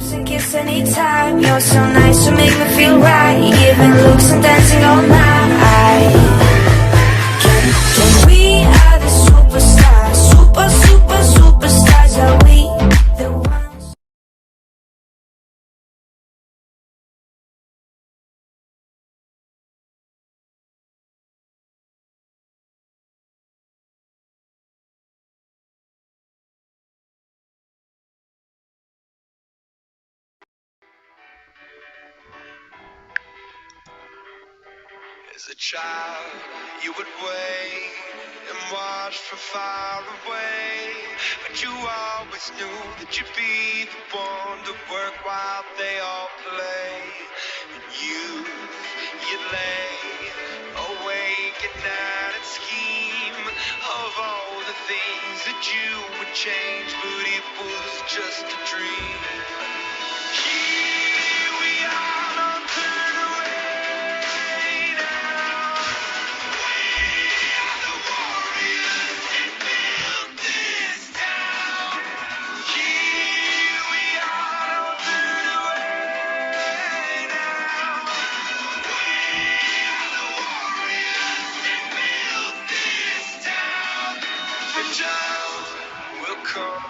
lips and kiss anytime. You're so nice to make me feel right. Giving looks and dancing all night. Can we are the superstars, superstars. Are we the ones? As a child, you would wait and watch from far away, but you always knew that you'd be the one to work while they all play. And you'd lay awake at night and scheme of all the things that you would change, but it was just a dream. Here we are, don't turn away now. We are the warriors that built this town. Here we are, don't turn away now. We are the warriors that built this town. The time will come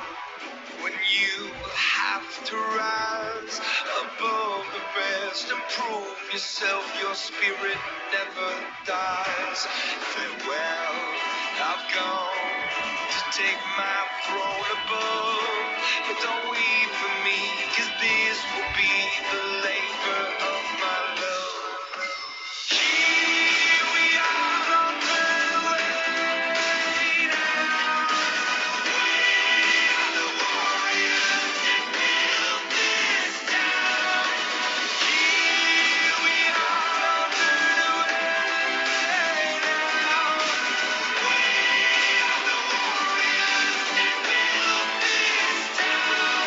when you have to rise above the rest and prove yourself. Your spirit never dies. Farewell, I've gone to take my throne above, but don't weep for me, 'cause this will be the labor of my love. Here we are, don't turn away now. We are the warriors that built this town. Here we are, don't turn away now. We are the warriors that built this town.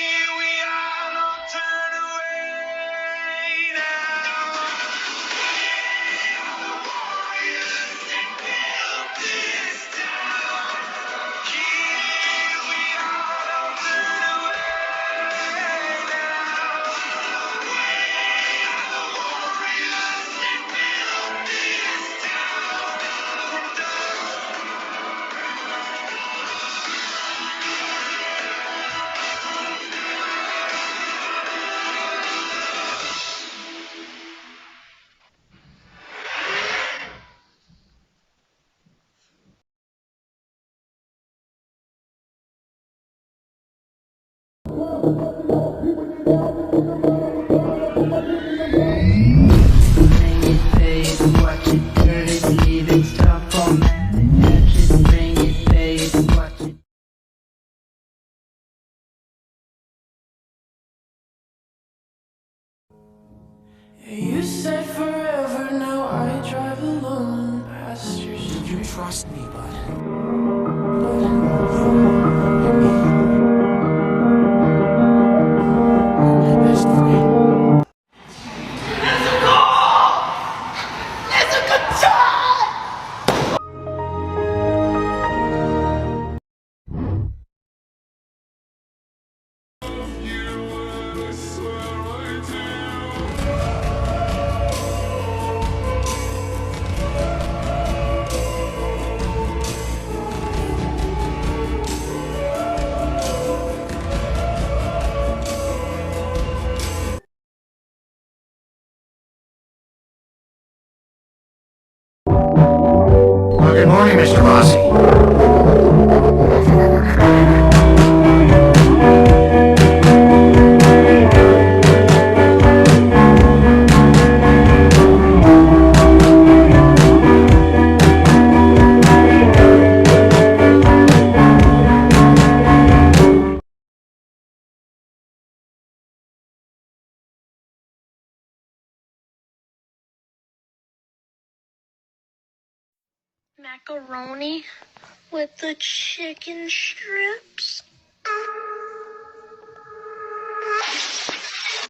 Here we are, don't turn away now. We are the warriors that built this town. Here we are, don't turn away now. We are the warriors that built this You said forever, now I drive alone past your street. You trust me, bud. Good morning, Mr. Rossi. Macaroni with the chicken strips.